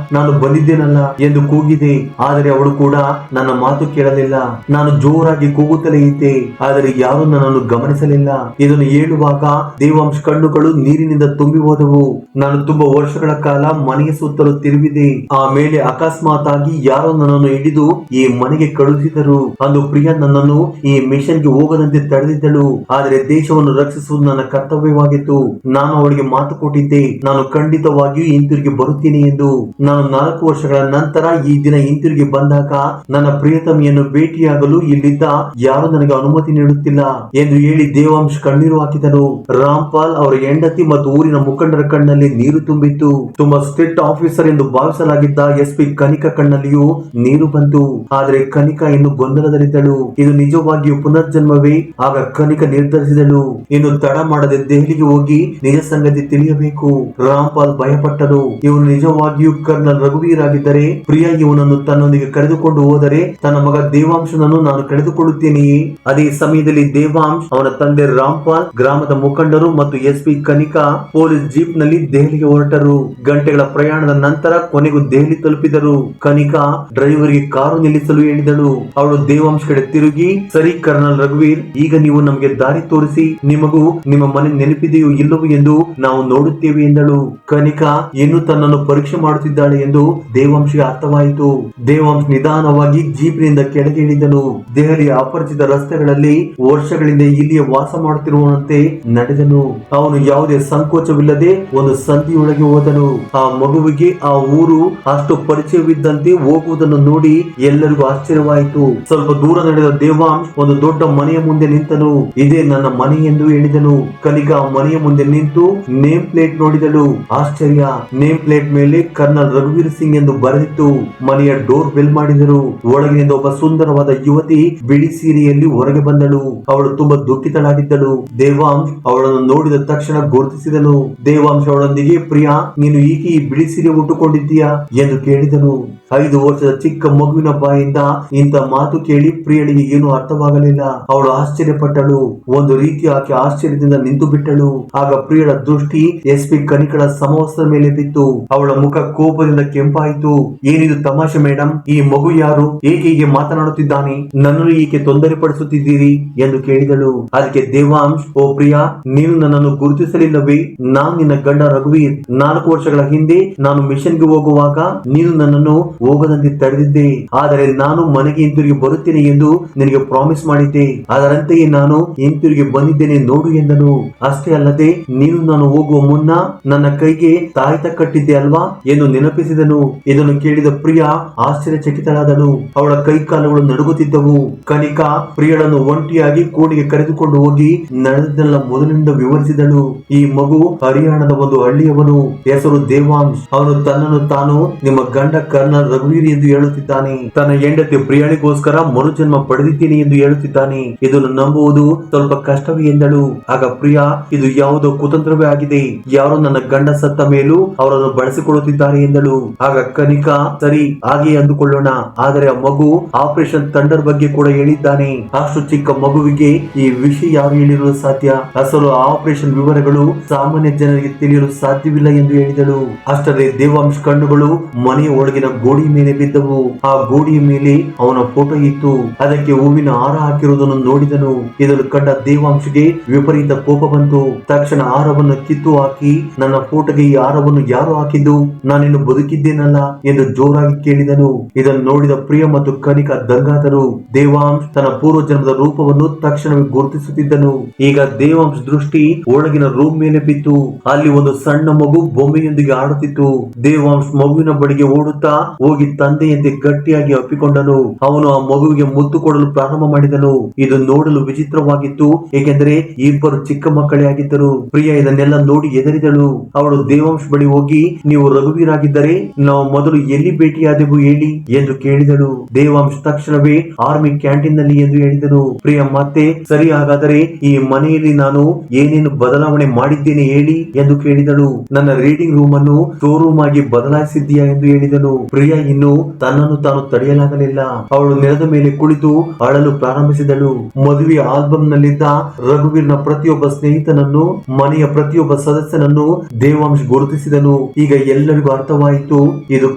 ನಾನು ಬಂದಿದ್ದೇನಲ್ಲ ಎಂದು ಕೂಗಿದೆ. ಆದರೆ ಅವಳು ಕೂಡ ನನ್ನ ಮಾತು ಕೇಳಲಿಲ್ಲ. ನಾನು ಜೋರಾಗಿ ಕೂಗುತ್ತಲೇ ಇದ್ದೆ, ಆದರೆ ಯಾರು ನನ್ನನ್ನು ಗಮನಿಸಲಿಲ್ಲ. ಇದನ್ನು ಹೇಳುವಾಗ ದೇವಾಂಶ್ ಕಣ್ಣುಗಳು ನೀರಿನಿಂದ ತುಂಬಿ ಹೋದವು. ನಾನು ತುಂಬಾ ವರ್ಷಗಳ ಕಾಲ ಮನೆಯ ಸುತ್ತಲೂ ತಿರುಗಿದೆ. ಆಮೇಲೆ ಅಕಸ್ಮಾತ್ ಆಗಿ ಯಾರೋ ನನ್ನನ್ನು ಹಿಡಿದು ಈ ಮನೆಗೆ ಕಳುಹಿಸಿದರು. ಅಂದು ಪ್ರಿಯಾ ನನ್ನನ್ನು ಈ ಮಿಷನ್ಗೆ ಹೋಗದಂತೆ ತಡೆದಿದ್ದಳು. ಆದರೆ ದೇಶವನ್ನು ರಕ್ಷಿಸುವುದು ನನ್ನ ಕರ್ತವ್ಯವಾಗಿತ್ತು. ನಾನು ಅವಳಿಗೆ ಮಾತು ಕೊಟ್ಟಿದ್ದೆ, ನಾನು ಖಂಡಿತವಾಗಿಯೂ ಹಿಂತಿರುಗಿ ಬರುತ್ತೇನೆ ಎಂದು. ನಾನು 4 ವರ್ಷಗಳ ನಂತರ ಈ ದಿನ ಹಿಂತಿರುಗಿ ಬಂದಾಗ ನನ್ನ ಪ್ರಿಯತಮಿಯನ್ನು ಭೇಟಿಯಾಗಲು ಇಲ್ಲಿದ್ದ ಯಾರು ನನಗೆ ಅನುಮತಿ ನೀಡುತ್ತಿಲ್ಲ ಎಂದು ಹೇಳಿ ದೇವಾಂಶ್ ಕಣ್ಣೀರು ಹಾಕಿದನು. ರಾಮ್ಪಾಲ್ ಅವರ ಹೆಂಡತಿ ಮತ್ತು ಊರಿನ ಮುಖಂಡರ ಕಣ್ಣಲ್ಲಿ ನೀರು ತುಂಬಿತ್ತು. ತುಂಬಾ ಸ್ಟ್ರಿಕ್ಟ್ ಆಫೀಸರ್ ಎಂದು ಭಾವಿಸಲಾಗಿದ್ದ SP ಕನಿಕಾ ಕಣ್ಣಲ್ಲಿಯೂ ನೀರು ಬಂತು. ಆದರೆ ಕನಿಕಾ ಇನ್ನು ಗೊಂದಲದಲ್ಲಿದ್ದಳು. ಇದು ನಿಜವಾಗಿಯೂ ಪುನರ್ಜನ್ಮವೇ? ಆಗ ಕನಿಕಾ ನಿರ್ಧರಿಸಿದಳು, ಇನ್ನು ತಡ ಮಾಡದೆ ದೆಹಲಿಗೆ ಹೋಗಿ ನಿಜ ಸಂಗತಿ ತಿಳಿಯಬೇಕು. ರಾಮ್ಪಾಲ್ ಭಯಪಟ್ಟನು. ಇವನು ನಿಜವಾಗಿಯೂ ಕರ್ನಲ್ ರಘುವೀರ್ ಆಗಿದ್ದರೆ, ಪ್ರಿಯಾ ಇವನನ್ನು ತನ್ನೊಂದಿಗೆ ಕರೆದುಕೊಂಡು ಹೋದರೆ ತನ್ನ ಮಗ ದೇವಾಂಶನನ್ನು ನಾನು ಕಳೆದುಕೊಳ್ಳುತ್ತೇನೆಯೇ? ಅದೇ ಸಮಯದಲ್ಲಿ ದೇವಾಂಶ್, ಅವನ ತಂದೆ ರಾಮ್ಪಾಲ್, ಗ್ರಾಮದ ಮುಖಂಡರು ಮತ್ತು SP ಕನಿಕಾ ಪೊಲೀಸ್ ಜೀಪ್ ನಲ್ಲಿ ದೆಹಲಿಗೆ ಹೊರಟರು. ಗಂಟೆಗಳ ಪ್ರಯಾಣದ ನಂತರ ಕೊನೆಗೂ ದೆಹಲಿ ತಲುಪಿದರು. ಕನಿಕಾ ಡ್ರೈವರ್ಗೆ ಕಾರು ನಿಲ್ಲಿಸಲು ಹೇಳಿದಳು. ಅವಳು ದೇವಾಂಶ್ ಕಡೆ ತಿರುಗಿ, ಸರಿ ಕರ್ನಲ್ ರಘುವೀರ್, ಈಗ ನೀವು ನಮಗೆ ದಾರಿ ತೋರಿಸಿ. ನಿಮಗೂ ನಿಮ್ಮ ಮನೆ ನೆನಪಿದೆಯೋ ಇಲ್ಲವೋ ಎಂದು ನಾವು ನೋಡುತ್ತೇವೆ ಎಂದಳು. ಕನಿಕಾ ಇನ್ನು ತನ್ನನ್ನು ಪರೀಕ್ಷೆ ಮಾಡುತ್ತಿದ್ದಾಳೆ ಎಂದು ದೇವಾಂಶ್ಗೆ ಅರ್ಥವಾಯಿತು. ದೇವಾಂಶ್ ನಿಧಾನವಾಗಿ ಜೀಪಿನಿಂದ ಕೆಳಗೆ ಇಳಿದನು. ದೆಹಲಿಯ ಅಪರಿಚಿತ ರಸ್ತೆಗಳಲ್ಲಿ ವರ್ಷಗಳಿಂದ ಇಲ್ಲಿಯೇ ವಾಸ ಮಾಡುತ್ತಿರುವಂತೆ ನಡೆದನು. ಅವನು ಯಾವುದೇ ಸಂಕೋಚವಿಲ್ಲದೆ ಒಂದು ಸಂಧಿಯೊಳಗೆ ಹೋದನು. ಆ ಮಗುವಿಗೆ ಆ ಊರು ಅಷ್ಟು ಪರಿಚಯವಿದ್ದಂತೆ ಹೋಗುವುದನ್ನು ನೋಡಿ ಎಲ್ಲರಿಗೂ ಆಶ್ಚರ್ಯವಾಯಿತು. ಸ್ವಲ್ಪ ದೂರ ನಡೆದ ದೇವಾಂಶ್ ಒಂದು ದೊಡ್ಡ ಮನೆಯ ಮುಂದೆ ನಿಂತನು. ಇದೇ ನನ್ನ ಮನೆ ಎಂದು ಹೇಳಿದನು. ಕನಿಕಾ ಮನೆಯ ಮುಂದೆ ನಿಂತು ನೇಮ್ ಪ್ಲೇಟ್ ನೋಡಿದಳು. ಆಶ್ಚರ್ಯ, ನೇಮ್ ಪ್ಲೇಟ್ ಮೇಲೆ ಕರ್ನಲ್ ರಘುವೀರ್ ಸಿಂಗ್ ಎಂದು ಬರೆದಿತ್ತು. ಮನೆಯ ಡೋರ್ ಬೆಲ್ ಮಾಡಿದರು. ಒಳಗಿನಿಂದ ಒಬ್ಬ ಸುಂದರವಾದ ಯುವತಿ ಬಿಳಿ ಸೀರೆಯಲ್ಲಿ ಹೊರಗೆ ಬಂದಳು. ಅವಳು ತುಂಬಾ ದುಃಖಿತಳಾಗಿದ್ದಳು. ದೇವಾಂಶ್ ಅವಳನ್ನು ನೋಡಿದ ತಕ್ಷಣ ಗುರುತಿಸಿದನು. ದೇವಾಂಶ್ ಅವಳೊಂದಿಗೆ, ಪ್ರಿಯಾ ನೀನು ಈಕೆ ಈ ಬಿಳಿ ಸೀರೆ ಉಟ್ಟುಕೊಂಡಿದ್ದೀಯಾ ಎಂದು ಕೇಳಿದನು. 5 ವರ್ಷದ ಚಿಕ್ಕ ಮಗುವಿನ ಬಾಯಿಂದ ಇಂಥ ಮಾತು ಕೇಳಿ ಪ್ರಿಯಳಿಗೆ ಏನು ಅರ್ಥವಾಗಲಿಲ್ಲ. ಅವಳು ಆಶ್ಚರ್ಯಪಟ್ಟಳು. ಒಂದು ರೀತಿ ಆಕೆ ಆಶ್ಚರ್ಯದಿಂದ ನಿಂತು ಬಿಟ್ಟಳು. ಆಗ ಪ್ರಿಯಳ ದೃಷ್ಟಿ SP ಕನಿಕಳ ಸಮವಸ್ತ್ರದ ಮೇಲೆ ಬಿತ್ತು. ಅವಳ ಮುಖ ಕೋಪದಿಂದ ಕೆಂಪಾಯಿತು. ಏನಿದು ತಮಾಷೆ ಮೇಡಮ್? ಈ ಮಗು ಯಾರು? ಏಕೆ ಹೀಗೆ ಮಾತನಾಡುತ್ತಿದ್ದಾನೆ? ನನ್ನನ್ನು ಈಕೆ ತೊಂದರೆ ಪಡಿಸುತ್ತಿದ್ದೀರಿ ಎಂದು ಕೇಳಿದಳು. ಅದಕ್ಕೆ ದೇವಾಂಶ್, ಓ ಪ್ರಿಯಾ, ನೀನು ನನ್ನನ್ನು ಗುರುತಿಸಲಿಲ್ಲವೇ? ನಾನು ನಿನ್ನ ಗಂಡ ರಘುವೀರ್. 4 ವರ್ಷಗಳ ಹಿಂದೆ ನಾನು ಮಿಷನ್ಗೆ ಹೋಗುವಾಗ ನೀನು ನನ್ನನ್ನು ಹೋಗದಂತೆ ತಡೆದಿದ್ದೆ. ಆದರೆ ನಾನು ಮನೆಗೆ ಹಿಂತಿರುಗಿ ಬರುತ್ತೇನೆ ಎಂದು ನಿನಗೆ ಪ್ರಾಮಿಸ್ ಮಾಡಿದ್ದೆ. ಅದರಂತೆಯೇ ನಾನು ಹಿಂತಿರುಗಿ ಬಂದಿದ್ದೇನೆ ನೋಡು ಎಂದನು. ಅಷ್ಟೇ ಅಲ್ಲದೆ ನೀನು ನಾನು ಹೋಗುವ ಮುನ್ನ ನನ್ನ ಕೈಗೆ ತಾಯ್ತ ಕಟ್ಟಿದ್ದೆ ಅಲ್ವಾ ಎಂದು ನೆನಪಿಸಿದನು. ಇದನ್ನು ಕೇಳಿದ ಪ್ರಿಯಾ ಆಶ್ಚರ್ಯಚಕಿತಳಾದಳು. ಅವಳ ಕೈಕಾಲುಗಳು ನಡುಗುತ್ತಿದ್ದವು. ಕನಿಕಾ ಪ್ರಿಯಳನ್ನು ಒಂಟಿಯಾಗಿ ಕೋಣೆಗೆ ಕರೆದುಕೊಂಡು ಹೋಗಿ ನಡೆದನ್ನೆಲ್ಲ ಮೊದಲಿನಿಂದ ವಿವರಿಸಿದಳು. ಈ ಮಗು ಹರಿಯಾಣದ ಒಂದು ಹಳ್ಳಿಯವನು. ಹೆಸರು ದೇವಾಂಶ್. ಅವನು ತನ್ನನ್ನು ತಾನು ನಿಮ್ಮ ಗಂಡ ಕರ್ನಲ್ ರಘುವೀರ್ ಎಂದು ಹೇಳುತ್ತಿದ್ದಾನೆ. ತನ್ನ ಹೆಂಡತಿ ಪ್ರಿಯಾಳಿಗೋಸ್ಕರ ಮರುಜನ್ಮ ಪಡೆದಿದ್ದೀನಿ ಎಂದು ಹೇಳುತ್ತಿದ್ದಾನೆ. ಇದನ್ನು ನಂಬುವುದು ಸ್ವಲ್ಪ ಕಷ್ಟವೇ ಎಂದಳು. ಆಗ ಪ್ರಿಯಾ, ಇದು ಯಾವುದೋ ಕುತಂತ್ರವೇ ಆಗಿದೆ. ಯಾರೋ ನನ್ನ ಗಂಡ ಸತ್ತ ಮೇಲೂ ಅವರನ್ನು ಬಳಸಿಕೊಳ್ಳುತ್ತಿದ್ದಾರೆ ಎಂದಳು. ಆಗ ಕನಿಕಾ, ಸರಿ ಹಾಗೆ ಅಂದುಕೊಳ್ಳೋಣ, ಆದರೆ ಆ ಮಗು ಆಪರೇಷನ್ ಥಂಡರ್ ಬಗ್ಗೆ ಕೂಡ ಹೇಳಿದ್ದಾನೆ. ಅಷ್ಟು ಚಿಕ್ಕ ಮಗುವಿಗೆ ಈ ವಿಷಯ ಯಾರು ಹೇಳಿರಲು ಸಾಧ್ಯ? ಅಸಲು ಆಪರೇಷನ್ ವಿವರಗಳು ಸಾಮಾನ್ಯ ಜನರಿಗೆ ತಿಳಿಯಲು ಸಾಧ್ಯವಿಲ್ಲ ಎಂದು ಹೇಳಿದಳು. ಅಷ್ಟರಲ್ಲಿ ದೇವಾಂಶ್ ಕಣ್ಣುಗಳು ಮನೆಯ ಒಳಗಿನ ಗೋಡಿ ಮೇಲೆ ಬಿದ್ದವು. ಆ ಗೋಡಿಯ ಮೇಲೆ ಅವನ ಫೋಟೋ ಇತ್ತು. ಅದಕ್ಕೆ ಹೂವಿನ ಹಾರ ಹಾಕಿರುವುದನ್ನು ನೋಡಿದನು. ಇದನ್ನು ಕಂಡ ದೇವಾಂಶ್ಗೆ ವಿಪರೀತ ಕೋಪ ಬಂತು. ತಕ್ಷಣ ಹಾರವನ್ನು ಕಿತ್ತು ಹಾಕಿ, ನನ್ನ ಫೋಟೋಗೆ ಈ ಹಾರವನ್ನು ಯಾರು ಹಾಕಿದ್ದಾರೆ ಮರಣಿಸಿದ್ದು ನಾನಿನ್ನು ಬದುಕಿದ್ದೇನಲ್ಲ ಎಂದು ಜೋರಾಗಿ ಕೇಳಿದನು. ಇದನ್ನು ನೋಡಿದ ಪ್ರಿಯ ಮತ್ತು ಕನಿಕಾ ದಂಗಾದರು. ದೇವಾಂಶ್ ತನ್ನ ಪೂರ್ವ ಜನ್ಮದ ರೂಪವನ್ನು ತಕ್ಷಣವೇ ಗುರುತಿಸುತ್ತಿದ್ದನು. ಈಗ ದೇವಾಂಶ್ ದೃಷ್ಟಿ ಒಳಗಿನ ರೂಮ್ ಮೇಲೆ ಬಿತ್ತು. ಅಲ್ಲಿ ಒಂದು ಸಣ್ಣ ಮಗು ಬೊಮ್ಮೆಯೊಂದಿಗೆ ಆಡುತ್ತಿತ್ತು. ದೇವಾಂಶ್ ಮಗುವಿನ ಬಳಿಗೆ ಓಡುತ್ತಾ ಹೋಗಿ ತಂದೆಯಂತೆ ಗಟ್ಟಿಯಾಗಿ ಅಪ್ಪಿಕೊಂಡನು. ಅವನು ಆ ಮಗುವಿಗೆ ಮುತ್ತು ಕೊಡಲು ಪ್ರಾರಂಭ ಮಾಡಿದನು. ಇದು ನೋಡಲು ವಿಚಿತ್ರವಾಗಿತ್ತು, ಏಕೆಂದರೆ ಇಬ್ಬರು ಚಿಕ್ಕ ಮಕ್ಕಳೇ ಆಗಿದ್ದರು. ಪ್ರಿಯ ಇದನ್ನೆಲ್ಲ ನೋಡಿ ಹೆದರಿದಳು. ಅವಳು ದೇವಾಂಶ್ ಬಳಿ ಹೋಗಿ, ನೀವು ರಘುವೀರ್ ಆಗಿದ್ದರೆ ನಾವು ಮೊದಲು ಎಲ್ಲಿ ಭೇಟಿಯಾದೆವು ಹೇಳಿ ಎಂದು ಕೇಳಿದಳು. ದೇವಾಂಶ್ ತಕ್ಷಣವೇ ಆರ್ಮಿ ಕ್ಯಾಂಟೀನ್ ನಲ್ಲಿ ಎಂದು ಹೇಳಿದನು. ಪ್ರಿಯ ಮತ್ತೆ, ಸರಿ, ಹಾಗಾದರೆ ಈ ಮನೆಯಲ್ಲಿ ನಾನು ಏನೇನು ಬದಲಾವಣೆ ಮಾಡಿದ್ದೇನೆ ಹೇಳಿ ಎಂದು ಕೇಳಿದಳು. ನನ್ನ ರೀಡಿಂಗ್ ರೂಮ್ ಅನ್ನು ಸ್ಟೋರ್ ರೂಮ್ ಆಗಿ ಬದಲಾಯಿಸಿದ್ದೀಯಾ ಎಂದು ಹೇಳಿದನು. ಪ್ರಿಯ ಇನ್ನು ತನ್ನನ್ನು ತಾನು ತಡೆಯಲಾಗಲಿಲ್ಲ. ಅವಳು ನೆಲದ ಮೇಲೆ ಕುಳಿತು ಅಳಲು ಪ್ರಾರಂಭಿಸಿದಳು. ಮದುವೆ ಆಲ್ಬಮ್ ನಲ್ಲಿದ್ದ ರಘುವೀರ್ ನ ಪ್ರತಿಯೊಬ್ಬ ಸ್ನೇಹಿತನನ್ನು, ಮನೆಯ ಪ್ರತಿಯೊಬ್ಬ ಸದಸ್ಯನನ್ನು ದೇವಾಂಶ್ ಗುರುತಿಸಿದನು. ಈಗ ಎಲ್ಲರಿಗೂ ಅರ್ಥವಾಯಿತು, ಇದು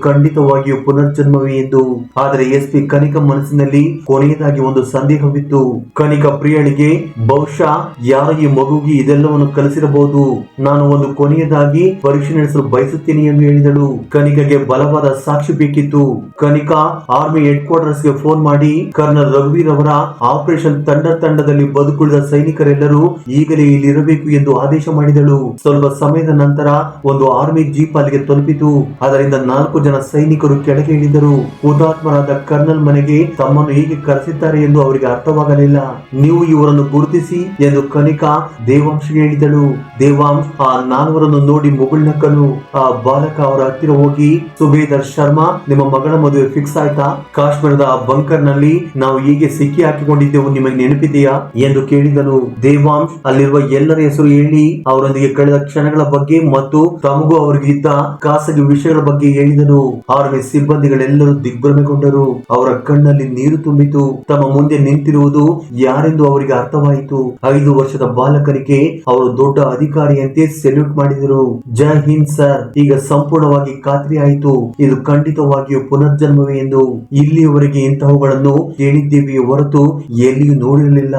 ಖಂಡಿತವಾಗಿಯೂ ಪುನರ್ಜನ್ಮವೇ ಎಂದು. ಆದರೆ SP ಕನಿಕಾ ಮನಸ್ಸಿನಲ್ಲಿ ಕೊನೆಯದಾಗಿ ಒಂದು ಸಂದೇಹವಿತ್ತು. ಕನಿಕಾ ಪ್ರಿಯಳಿಗೆ, ಬಹುಶಃ ಯಾರು ಈ ಮಗುವಿಗೆ ಇದೆಲ್ಲವನ್ನು ಕಲಿಸಿರಬಹುದು. ನಾನು ಒಂದು ಕೊನೆಯದಾಗಿ ಪರೀಕ್ಷೆ ನಡೆಸಲು ಬಯಸುತ್ತೇನೆ ಎಂದು ಹೇಳಿದಳು. ಕನಿಕಾಗೆ ಬಲವಾದ ಸಾಕ್ಷಿ ಬೇಕಿತ್ತು. ಕನಿಕಾ ಆರ್ಮಿ ಹೆಡ್ ಕ್ವಾರ್ಟರ್ಸ್ ಗೆ ಫೋನ್ ಮಾಡಿ ಕರ್ನಲ್ ರಘುವೀರ್ ಅವರ ಆಪರೇಷನ್ ತಂಡದಲ್ಲಿ ಬದುಕುಳಿದ ಸೈನಿಕರೆಲ್ಲರೂ ಈಗಲೇ ಇಲ್ಲಿರಬೇಕು ಎಂದು ಆದೇಶ ಮಾಡಿದಳು. ಸ್ವಲ್ಪ ಸಮಯದ ನಂತರ ಒಂದು ಆರ್ಮಿ ಜೀಪ್ ಅಲ್ಲಿಗೆ ತಲುಪಿತು. ಅದರಿಂದ 4 ಜನ ಸೈನಿಕರು ಕೆಳಗೆ ಇಳಿದರು. ಹುತಾತ್ಮರಾದ ಕರ್ನಲ್ ಮನೆಗೆ ತಮ್ಮನ್ನು ಹೇಗೆ ಕರೆಸಿದ್ದಾರೆ ಎಂದು ಅವರಿಗೆ ಅರ್ಥವಾಗಲಿಲ್ಲ. ನೀವು ಇವರನ್ನು ಗುರುತಿಸಿ ಎಂದು ಕನಿಕಾ ದೇವಾಂಶ್ಗೆ ಹೇಳಿದಳು. ದೇವಾಂಶ್ ಆ 4ರನ್ನು ನೋಡಿ ಮುಗುಳ್ನಕ್ಕನು. ಆ ಬಾಲಕ ಅವರ ಹತ್ತಿರ ಹೋಗಿ, ಸುಬೇದರ್ ಶರ್ಮಾ, ನಿಮ್ಮ ಮಗಳ ಮದುವೆ ಫಿಕ್ಸ್ ಆಯ್ತಾ? ಕಾಶ್ಮೀರದ ಆ ಬಂಕರ್ ನಲ್ಲಿ ನಾವು ಹೀಗೆ ಸಿಕ್ಕಿ ಹಾಕಿಕೊಂಡಿದ್ದೆವು, ನಿಮಗೆ ನೆನಪಿದೆಯಾ ಎಂದು ಕೇಳಿದನು. ದೇವಾಂಶ್ ಅಲ್ಲಿರುವ ಎಲ್ಲರ ಹೆಸರು ಹೇಳಿ ಅವರೊಂದಿಗೆ ಕಳೆದ ಕ್ಷಣಗಳ ಬಗ್ಗೆ ಮತ್ತು ತಮಗೂ ಅವರಿಗೆ ಇದ್ದ ಖಾಸಗಿ ವಿಷಯಗಳ ಬಗ್ಗೆ ಹೇಳಿದನು. ಆರ್ಮಿ ಸಿಬ್ಬಂದಿಗಳೆಲ್ಲರೂ ದಿಗ್ಭ್ರಮೆಗೊಂಡರು. ಅವರ ಕಣ್ಣಲ್ಲಿ ನೀರು ತುಂಬಿತು. ತಮ್ಮ ಮುಂದೆ ನಿಂತಿರುವುದು ಯಾರೆಂದು ಅವರಿಗೆ ಅರ್ಥವಾಯಿತು. 5 ವರ್ಷದ ಬಾಲಕನಿಗೆ ಅವರು ದೊಡ್ಡ ಅಧಿಕಾರಿಯಂತೆ ಸೆಲ್ಯೂಟ್ ಮಾಡಿದರು. ಜೈ ಹಿಂದ್ ಸರ್, ಈಗ ಸಂಪೂರ್ಣವಾಗಿ ಖಾತ್ರಿ ಆಯಿತು, ಇದು ಖಂಡಿತವಾಗಿಯೂ ಪುನರ್ಜನ್ಮವೇ ಎಂದು. ಇಲ್ಲಿಯವರೆಗೆ ಇಂತಹವುಗಳನ್ನು ಕೇಳಿದ್ದೇವೆಯೇ ಹೊರತು ಎಲ್ಲಿಯೂ ನೋಡಿರಲಿಲ್ಲ.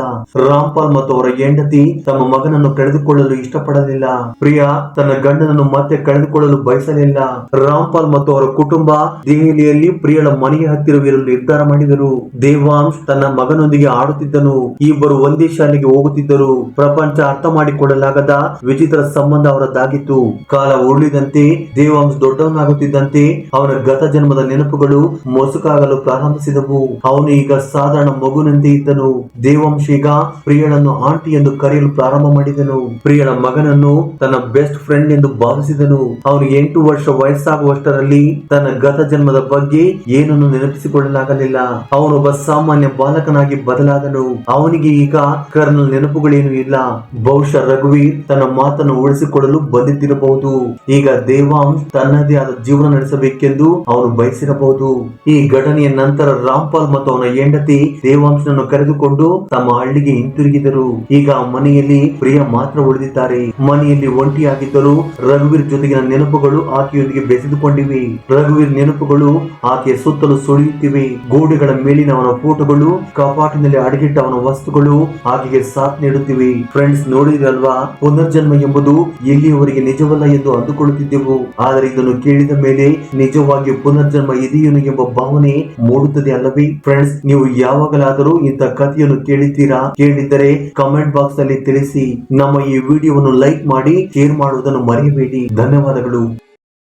ರಾಮ್ಪಾಲ್ ಮತ್ತು ಅವರ ಹೆಂಡತಿ ತಮ್ಮ ಮಗನನ್ನು ಕಳೆದುಕೊಳ್ಳಲು ಇಷ್ಟಪಡಲಿಲ್ಲ. ಪ್ರಿಯಾ ತನ್ನ ಗಂಡನನ್ನು ಮತ್ತೆ ಕಳೆದುಕೊಳ್ಳಲು ಬಯಸಲಿಲ್ಲ. ರಾಮ್ಪಾಲ್ ಮತ್ತು ಅವರ ಕುಟುಂಬ ದೆಹಲಿಯಲ್ಲಿ ಪ್ರಿಯಳ ಮನೆಯ ಹತ್ತಿರವಿರಲು ನಿರ್ಧಾರ ಮಾಡಿದರು. ದೇವಾಂಶ್ ತನ್ನ ಮಗನೊಂದಿಗೆ ಆಡುತ್ತಿದ್ದನು. ಇಬ್ಬರು ಒಂದೇ ಶಾಲೆಗೆ ಹೋಗುತ್ತಿದ್ದರು. ಪ್ರಪಂಚ ಅರ್ಥ ಮಾಡಿಕೊಳ್ಳಲಾಗದ ವಿಚಿತ್ರ ಸಂಬಂಧ ಅವರದ್ದಾಗಿತ್ತು. ಕಾಲ ಉರುಳಿದಂತೆ ದೇವಾಂಶ್ ದೊಡ್ಡವನಾಗುತ್ತಿದ್ದಂತೆ ಅವನ ಗತ ಜನ್ಮದ ನೆನಪುಗಳು ಮೊಸುಕಾಗಲು ಪ್ರಾರಂಭಿಸಿದವು. ಅವನು ಈಗ ಸಾಧಾರಣ ಮಗುವಿನಂತೆ ಇದ್ದನು. ದೇವಾಂಶ್ ಈಗ ಪ್ರಿಯಳನ್ನು ಆಂಟಿ ಎಂದು ಕರೆಯಲು ಪ್ರಾರಂಭ ಮಾಡಿದನು. ಪ್ರಿಯಳ ಮಗನನ್ನು ತನ್ನ ಬೆಸ್ಟ್ ಫ್ರೆಂಡ್ ಎಂದು ಭಾವಿಸಿದನು. ಅವನು 8 ವರ್ಷ ವಯಸ್ಸಾಗುವಷ್ಟರಲ್ಲಿ ತನ್ನ ಗತ ಜನ್ಮದ ಬಗ್ಗೆ ಏನನ್ನು ನೆನಪಿಸಿಕೊಳ್ಳಲಾಗಲಿಲ್ಲ. ಅವನೊಬ್ಬ ಸಾಮಾನ್ಯ ಬಾಲಕನಾಗಿ ಬದಲಾದನು. ಅವನಿಗೆ ಈಗ ಕರ್ನಲ್ ನೆನಪುಗಳೇನು ಇಲ್ಲ. ಬಹುಶಃ ರಘುವೀರ್ ತನ್ನ ಮಾತನ್ನು ಉಳಿಸಿಕೊಳ್ಳಲು ಬಂದಿದ್ದಿರಬಹುದು. ಈಗ ದೇವಾಂಶ್ ತನ್ನದೇ ಆದ ಜೀವನ ನಡೆಸಬೇಕೆಂದು ಅವನು ಬಯಸಿರಬಹುದು. ಈ ಘಟನೆಯ ನಂತರ ರಾಮ್ಪಾಲ್ ಮತ್ತು ಅವನ ಹೆಂಡತಿ ದೇವಾಂಶನನ್ನು ಕರೆದುಕೊಂಡು ತಮ್ಮ ಹಳ್ಳಿಗೆ ಹಿಂತಿರುಗಿದರು. ಈಗ ಆ ಮನೆಯಲ್ಲಿ ಪ್ರಿಯ ಮಾತ್ರ ಉಳಿದಿದ್ದಾರೆ. ಮನೆಯಲ್ಲಿ ಒಂಟಿಯಾಗಿದ್ದರೂ ರಘುವೀರ್ ಜೊತೆಗಿನ ನೆನಪುಗಳು ಆಕೆಯೊಂದಿಗೆ ಬೆಸೆದುಕೊಂಡಿವೆ. ರಘುವೀರ್ ನೆನಪುಗಳು ಆಕೆಯ ಸುತ್ತಲೂ ಸುಳಿಯುತ್ತಿವೆ. ಗೋಡೆಗಳ ಮೇಲಿನ ಅವನ ಫೋಟೋಗಳು, ಕಪಾಟಿನಲ್ಲಿ ಅಡಗಿಟ್ಟ ಅವನ ವಸ್ತುಗಳು ಆಕೆಗೆ ಸಾಥ್ ನೀಡುತ್ತಿವೆ. ಫ್ರೆಂಡ್ಸ್, ನೋಡಿದ್ರಲ್ವಾ, ಪುನರ್ಜನ್ಮ ಎಂಬುದು ಎಲ್ಲಿಯವರೆಗೆ ನಿಜವಲ್ಲ ಎಂದು ಅಂದುಕೊಳ್ಳುತ್ತಿದ್ದೆವು. ಆದರೆ ಇದನ್ನು ಕೇಳಿದ ಮೇಲೆ ನಿಜವಾಗಿ ಪುನರ್ಜನ್ಮ ಇದೆಯೇನು ಎಂಬ ಭಾವನೆ ಮೂಡುತ್ತದೆ ಅಲ್ಲವೇ? ಫ್ರೆಂಡ್ಸ್, ನೀವು ಯಾವಾಗಲಾದರೂ ಇಂಥ ಕಥೆಯನ್ನು ಕೇಳಿದ್ದೀರಾ? ಕೇಳಿದ್ದರೆ ಕಮೆಂಟ್ ಬಾಕ್ಸ್ ನಲ್ಲಿ ತಿಳಿಸಿ. ನಮ್ಮ ಈ ವಿಡಿಯೋವನ್ನು ಲೈಕ್ ಮಾಡಿ, ಶೇರ್ ಮಾಡುವುದನ್ನು ಮರೆಯಬೇಡಿ. ಧನ್ಯವಾದಗಳು.